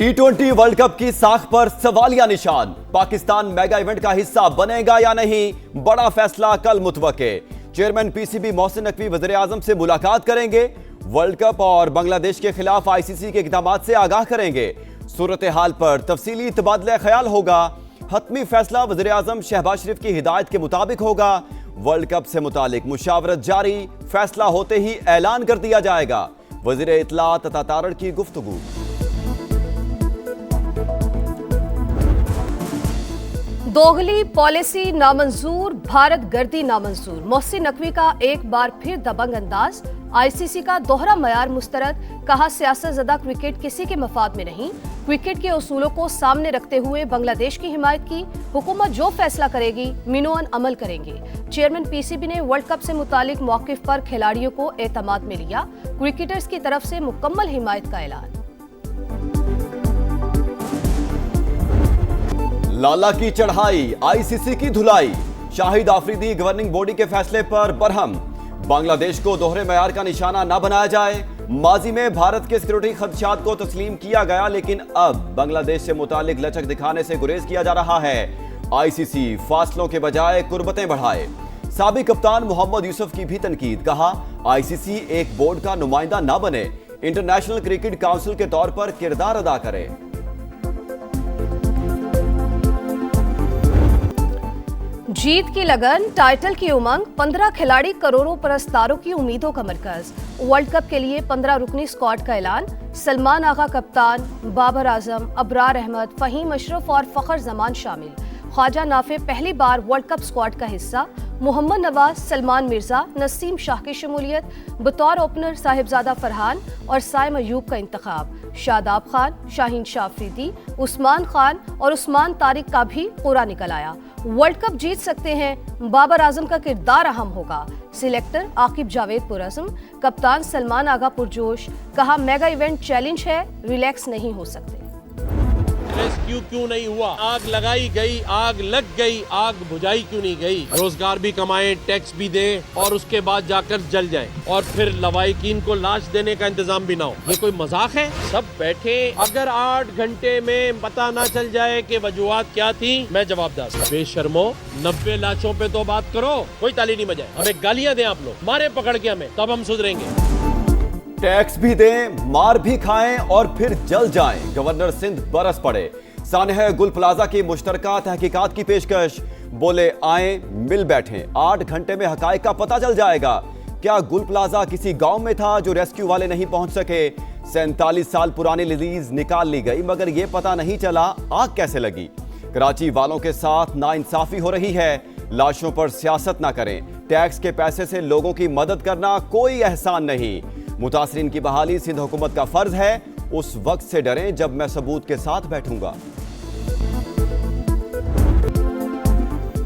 T20 world cup की साख पर सवालिया निशान। पाकिस्तान मेगा इवेंट का हिस्सा बनेगा या नहीं, बड़ा फैसला कल मुतवक्के। चेयरमैन पीसीबी मोहसिन नकवी वज़ीर आज़म से मुलाकात करेंगे। वर्ल्ड कप और बांग्लादेश के खिलाफ आईसीसी के इक़दामात से आगाह करेंगे। सूरत हाल पर तफसीली तबादला ख्याल होगा। हतमी फैसला वज़ीर आज़म शहबाज शरीफ की हिदायत के मुताबिक होगा। वर्ल्ड कप से मुतालिक मुशावरत जारी, फैसला होते ही ऐलान कर दिया जाएगा। वज़ीर इत्तलात अता तारड़ की गुफ्तगू। दोगली पॉलिसी नामंजूर, भारत गर्दी नामंजूर। मोहसिन नकवी का एक बार फिर दबंग अंदाज। आईसीसी का दोहरा मयार मुस्तरद। कहा सियासतज़दा क्रिकेट किसी के मफाद में नहीं, क्रिकेट के उसूलों को सामने रखते हुए बांग्लादेश की हिमायत की। हुकूमत जो फैसला करेगी मिनोअन अमल करेंगे। चेयरमैन पीसीबी ने वर्ल्ड कप से मुतालिक मौक़िफ़ पर खिलाड़ियों को एतमाद में लिया। क्रिकेटर्स की तरफ से मुकम्मल हिमायत का ऐलान। लाला की चढ़ाई, आईसीसी की धुलाई। शाहिद आफरीदी गवर्निंग बॉडी के फैसले पर बरहम। बांग्लादेश को दोहरे मयार का निशाना न बनाया जाए। माजी में भारत के सिक्योरिटी खदशात को तस्लीम किया गया, लेकिन अब बांग्लादेश से मुतालिक लचक दिखाने से गुरेज किया जा रहा है। आईसीसी फासलों के बजाय कुर्बतें बढ़ाए। साबिक कप्तान मोहम्मद यूसुफ की भी तनकीद। कहा आईसीसी एक बोर्ड का नुमाइंदा न बने, इंटरनेशनल क्रिकेट काउंसिल के तौर पर किरदार अदा करे। जीत की लगन, टाइटल की उमंग। 15 खिलाड़ी, करोड़ों पुरस्कारों की उम्मीदों का मरकज। वर्ल्ड कप के लिए 15 रुकनी स्क्वाड का ऐलान। सलमान आगा कप्तान, बाबर आजम, अबरार अहमद, फहीम अशरफ और फखर जमान शामिल। ख्वाजा नाफे पहली बार वर्ल्ड कप स्क्वाड का हिस्सा। मोहम्मद नवाज, सलमान मिर्जा, नसीम शाह की शमूलियत। बतौर ओपनर साहिबजादा फरहान और साइम अयूब का इंतखाब। शादाब खान, शाहीन शाह अफरीदी, उस्मान खान और उस्मान तारिक का भी पूरा निकल आया। वर्ल्ड कप जीत सकते हैं, बाबर आजम का किरदार अहम होगा। सिलेक्टर आकिब जावेद पुरज़म, कप्तान सलमान आगा पुरजोश। कहा मेगा इवेंट चैलेंज है, रिलैक्स नहीं हो सकते। रेस्क्यू क्यों नहीं हुआ? आग लगाई गई, आग लग गई, आग बुझाई क्यों नहीं गई? रोजगार भी कमाएं, टैक्स भी दें और उसके बाद जाकर जल जाएं और फिर लवाहिकीन को लाश देने का इंतजाम भी ना हो। ये कोई मजाक है? सब बैठे, अगर 8 घंटे में पता ना चल जाए कि वजूहात क्या थी, मैं जवाबदार। बेशर्मो, 90 लाशों पे तो बात करो, कोई ताली नहीं बजाए। हमें गालियां दें आप लोग, मारे पकड़ के हमें, तब हम सुधरेंगे। टैक्स भी दें, मार भी खाएं और फिर जल जाएं। गवर्नर सिंध बरस पड़े। सानह गुल प्लाजा की मुश्तरका तहकीकात की पेशकश। बोले आए मिल बैठें, 8 घंटे में हकायक का पता चल जाएगा। क्या गुल प्लाजा किसी गांव में था जो रेस्क्यू वाले नहीं पहुंच सके? 47 साल पुरानी रिलीज निकाल ली गई, मगर यह पता नहीं चला आग कैसे लगी। कराची वालों के साथ नाइंसाफी हो रही है। लाशों पर सियासत ना करें। टैक्स के पैसे से लोगों की मदद करना कोई एहसान नहीं। मुतासरीन की बहाली सिंध हुकूमत का फर्ज है। उस वक्त से डरें जब मैं सबूत के साथ बैठूंगा।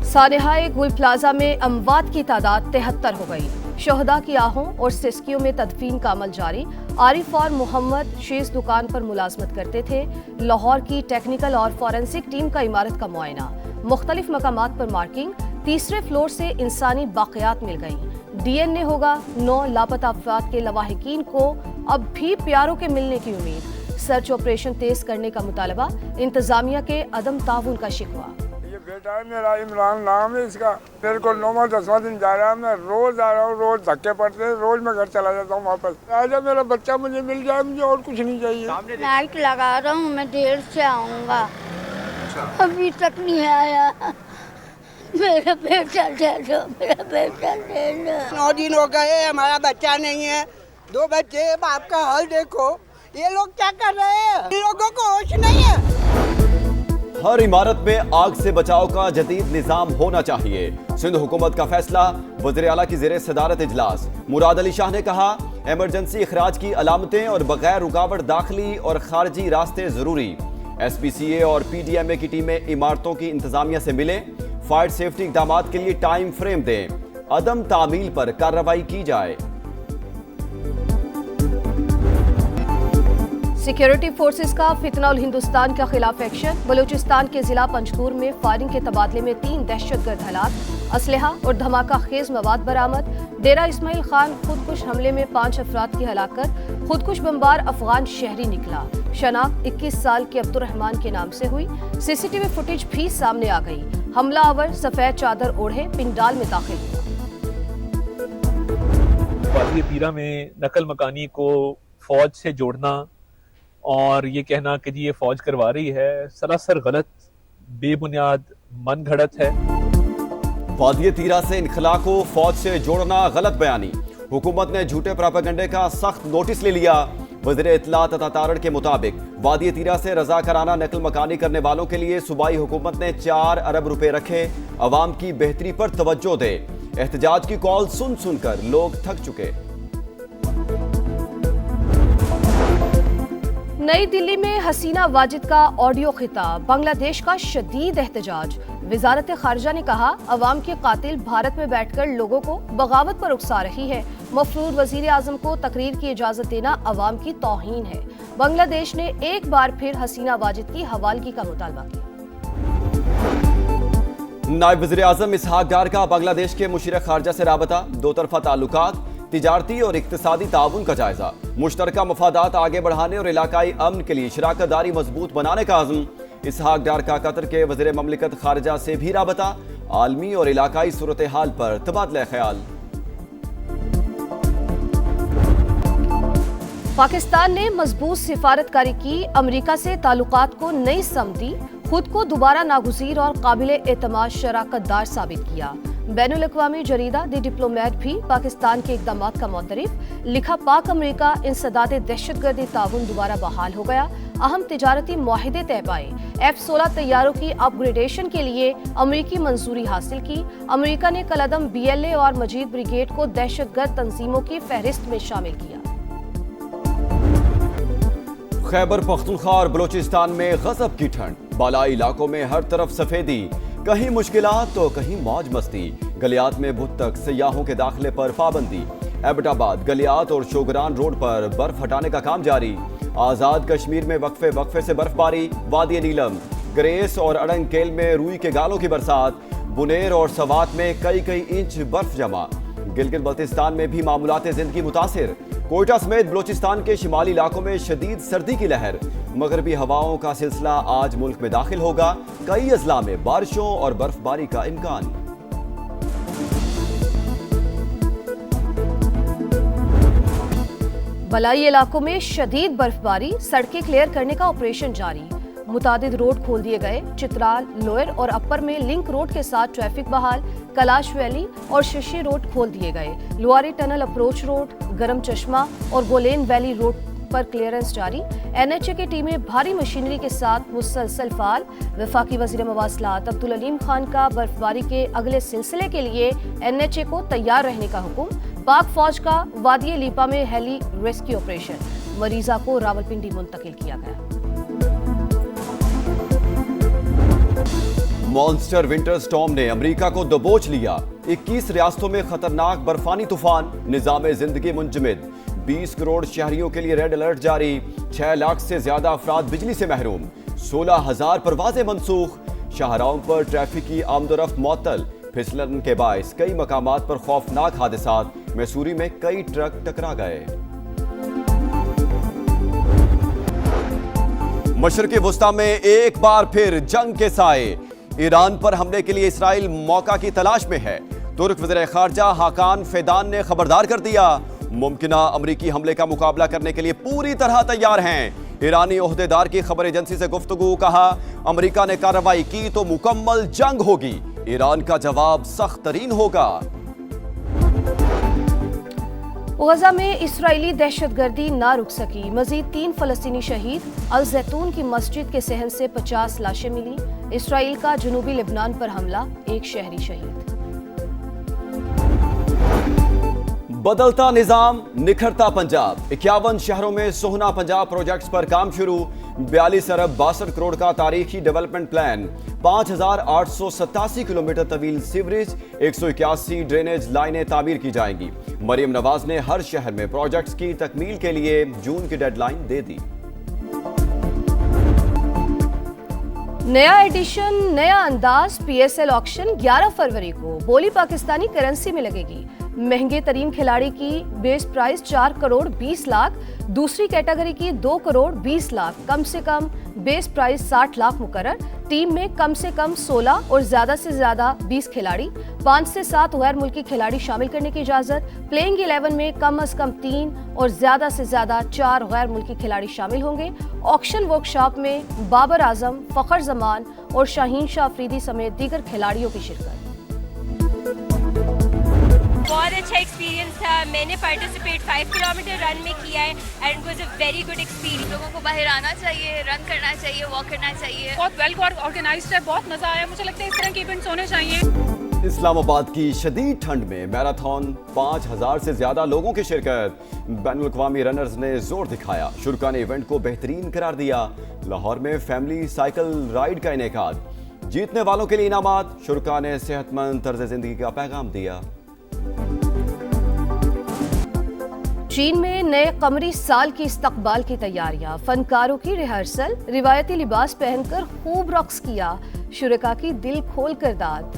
सानेहाए गुल प्लाजा में अमवात की तादाद 73 हो गई। शहदा की आहों और सिस्कियों में तदफीन का अमल जारी। आरिफ और मोहम्मद शीश दुकान पर मुलाजमत करते थे। लाहौर की टेक्निकल और फॉरेंसिक टीम का इमारत का मुआयना। मुख्तलिफ मकामात पर मार्किंग। तीसरे फ्लोर से इंसानी बाक़ियात मिल गई। डीएनए होगा। 9 लापता अफराद के लवाहिकीन को अब भी प्यारों के मिलने की उम्मीद। सर्च ऑपरेशन तेज करने का मुतालबा। इंतजामिया के अदम ताउन का शिकवा। ये बेटा है मेरा, इमरान नाम है इसका। मेरे को 9वां 10वां दिन जा रहा है। मैं रोज आ रहा हूँ, रोज धक्के पड़ते हैं, रोज मैं घर चला जाता हूँ वापस। आजा मेरा बच्चा मुझे मिल जाए, मुझे और कुछ नहीं चाहिए। नाइट लगा रहा हूँ, मैं देर से आऊँगा, अभी तक नहीं आया। मेरा बेटा दे दो, मेरा बेटा दे दो। 9 दिन हो गए, हमारा बच्चा नहीं है। 2 बच्चे, बाप का हाल देखो। ये लोग क्या कर रहे हैं? इन लोगों को होश नहीं है। हर इमारत में आग से बचाव का जदीद निजाम होना चाहिए। सिंध हुकूमत का फैसला। वज़ीर आला की ज़ेरे सदारत इजलास। मुराद अली शाह ने कहा इमरजेंसी इखराज की अलामतें और बगैर रुकावट दाखिली और खारजी रास्ते जरूरी। SPCA और PDMA की टीमें इमारतों की इंतजामिया से मिले। फायर सेफ्टी इक़दामात के लिए टाइम फ्रेम दें। अदम तामील पर कार्रवाई की जाए। सिक्योरिटी फोर्सेस का फितना उल हिंदुस्तान के खिलाफ एक्शन। बलूचिस्तान के जिला पंजगूर में फायरिंग के तबादले में 3 दहशतगर्द हलाक। असलहा और धमाका खेज मवाद बरामद। डेरा इस्माइल खान खुदकुश हमले में 5 अफराद की हलाकत। खुदकुश बमबार अफगान शहरी निकला। शनाख्त 21 साल के अब्दुर्रहमान के नाम से हुई। सीसीटीवी फुटेज भी सामने आ गई। हमलावर सफेद चादर ओढ़े पिंडाल में दाखिल हुआ। वादी तीरा में नकल मकानी को फौज से जोड़ना और ये कहना कि जी ये फौज करवा रही है, सरासर गलत, बेबुनियाद, मन घड़त है। वादी तीरा से इनखला को फौज से जोड़ना गलत बयानी। हुकूमत ने झूठे प्रोपेगेंडे का सख्त नोटिस ले लिया। वज़ीर इत्तलात तथा तारण के मुताबिक वादी तीरा से रज़ाकाराना नकल मकानी करने वालों के लिए सूबाई हुकूमत ने 4 अरब रुपए रखे। अवाम की बेहतरी पर तवज्जो दे। एहतजाज की कॉल सुन सुनकर लोग थक चुके। नई दिल्ली में हसीना वाजिद का ऑडियो खिताब। बांग्लादेश का शदीद एहतजाज। वजारत खारजा ने कहा, अवाम के कातिल भारत में बैठकर लोगों को बगावत पर उकसा रही है। मफरूर वजीर आजम को तकरीर की इजाजत देना अवाम की तौहीन है। बांग्लादेश ने एक बार फिर हसीना वाजिद की हवालगी का मुतालबा किया। नायब वज़ीर आज़म इसहाक डार का बांग्लादेश के मुशीर खारजा से राबता। दो तरफा ताल्लुकात, तिजारती और इक्तिसादी ताउन का जायजा। मुश्तरका मफादात आगे बढ़ाने और इलाकाई अमन के लिए शराकत दारी मजबूत बनाने का आज़म। इसहाक डार का कतर के वज़ीर ममलिकत खारजा से भी राबता। आलमी और इलाकाई सूरत हाल पर तबादला ख्याल। पाकिस्तान ने मजबूत सिफारतकारी की। अमरीका से ताल्लुकात को नई समझी। खुद को दोबारा नागुज़ीर और काबिल एतमाद शराकतदार साबित किया। बैनुल अक़वामी जरीदा द डिप्लोमेट भी पाकिस्तान के इक़दामात का मुतरिफ। लिखा, पाक अमरीका इंसदाद दहशतगर्दी ताउन दोबारा बहाल हो गया। अहम तिजारती मुआहिदे तय पाए। F-16 तैयारों की अपग्रेडेशन के लिए अमरीकी मंजूरी हासिल की। अमरीका ने कलअदम BLA और मजीद ब्रिगेड को दहशतगर्द तंजीमों की फहरिस्त में शामिल किया। खैबर पख्तूनख्वा और बलोचिस्तान में गजब की ठंड। बालाई इलाकों में हर तरफ सफेदी। कहीं मुश्किलात तो कहीं मौज मस्ती। गलियात में बुध तक सयाहों के दाखिले पर पाबंदी। एबटाबाद, गलियात और शोगरान रोड पर बर्फ हटाने का काम जारी। आजाद कश्मीर में वक्फे वक्फे से बर्फबारी। वादी नीलम, ग्रेस और अड़ंगकेल में रूई के गालों की बरसात। बुनेर और सवात में कई इंच बर्फ जमा। गिलगित बल्तिस्तान में भी मामूलात जिंदगी मुतासिर। कोयटा समेत बलोचिस्तान के शिमाली इलाकों में शदीद सर्दी की लहर। मगरबी हवाओं का सिलसिला आज मुल्क में दाखिल होगा। कई अजला में बारिशों और बर्फबारी का इम्कान। बलाई इलाकों में शदीद बर्फबारी। सड़कें क्लियर करने का ऑपरेशन जारी। मुतादिद रोड खोल दिए गए। चित्राल, लोअर और अपर में लिंक रोड के साथ ट्रैफिक बहाल। कैलाश वैली और शशि रोड खोल दिए गए। लुआरी टनल अप्रोच रोड, गरम चश्मा और गोलेन वैली रोड पर क्लियरेंस जारी। NHA की टीमें भारी मशीनरी के साथ मुसलसल फाल। वफाकी वजीर मवासलात अब्दुल अलीम खान का बर्फबारी के अगले सिलसिले के लिए NHA को तैयार रहने का हुक्म। पाक फौज का वादी लीपा में हेली रेस्क्यू ऑपरेशन। मरीजा को रावलपिंडी मुंतकिल किया गया। मॉन्स्टर विंटर स्टॉर्म ने अमेरिका को दबोच लिया। 21 रियासतों में खतरनाक बर्फानी तूफान। निजाम जिंदगी मुंजमद। 20 करोड़ शहरियों के लिए रेड अलर्ट जारी। 6 लाख से ज्यादा अफराद बिजली से महरूम। 16,000 परवाजें मनसूख। शाहराहों पर ट्रैफिक की आमदोरफ्त मुअत्तल। फिसलन के बायस कई मकामात पर खौफनाक हादसात। मैसूरी में कई ट्रक टकरा गए। मशरक़ी वुस्ता में एक बार फिर जंग के साए। ईरान पर हमले के लिए इसराइल मौका की तलाश में है। तुर्क वज़ीर ख़ारजा हाकान फ़ेदान ने खबरदार कर दिया, मुमकिना अमरीकी हमले का मुकाबला करने के लिए पूरी तरह तैयार हैं। ईरानी ओहदेदार की खबर एजेंसी से गुफ्तगू। कहा, अमरीका ने कार्रवाई की तो मुकम्मल जंग होगी। ईरान का जवाब सख्त तरीन होगा। गजा में इसराइली दहशतगर्दी ना रुक सकी। मजीद 3 फलस्तीनी शहीद। अल जैतून की मस्जिद के सहन से 50 लाशें मिली। इसराइल का जनूबी लेबनान पर हमला, 1 शहरी शहीद। बदलता निजाम, निखरता पंजाब। 51 शहरों में सोहना पंजाब प्रोजेक्ट्स पर काम शुरू। 42 अरब 62 करोड़ का तारीखी डेवलपमेंट प्लान। 5,887 किलोमीटर तवील सीवरेज, 181 ड्रेनेज लाइनें तामीर की जाएंगी। मरियम नवाज ने हर शहर में प्रोजेक्ट्स की तकमील के लिए जून की डेडलाइन दे दी। नया एडिशन, नया अंदाज। PSL ऑक्शन 11 फरवरी को बोली पाकिस्तानी करेंसी में लगेगी। महंगे तरीन खिलाड़ी की बेस प्राइस 4 करोड़ 20 लाख, दूसरी कैटेगरी की 2 करोड़ 20 लाख, कम से कम बेस प्राइस 60 लाख मुकर्रर। टीम में कम से कम 16 और ज्यादा से ज्यादा 20 खिलाड़ी, 5 से 7 गैर मुल्की खिलाड़ी शामिल करने की इजाजत। प्लेइंग 11 में कम से कम 3 और ज्यादा से ज्यादा 4 गैर मुल्की खिलाड़ी शामिल होंगे। ऑक्शन वर्कशॉप में बाबर आजम, फखर जमान और शाहीन शाह अफरीदी समेत दीगर खिलाड़ियों की शिरकत। बहुत अच्छा एक्सपीरियंस था। मैंने पार्टिसिपेट 5 किलोमीटर रन में किया है and was a very good experience. लोगों को बाहर आना चाहिए, रन करना चाहिए, वॉक करना चाहिए। बहुत वेल ऑर्गेनाइज्ड है, बहुत मजा आया। मुझे लगता है इस तरह के इवेंट्स होने चाहिए। इस्लामाबाद की शदीद ठंड में मैराथन, 5000 से ज्यादा लोगों की शिरकत। बैनुल अक़वामी रनर्स ने जोर दिखाया, शुरा ने इवेंट को बेहतरीन करार दिया। लाहौर में फैमिली साइकिल राइड का इनेकाद, जीतने वालों के लिए इनामात। शुरा ने सेहतमंद तर्ज जिंदगी का पैगाम दिया। चीन में नए कमरी साल की इस्तकबाल की तैयारियां, फनकारों की रिहर्सल, रिवायती लिबास पहनकर खूब रक्स किया, शुरका की दिल खोल कर दाद।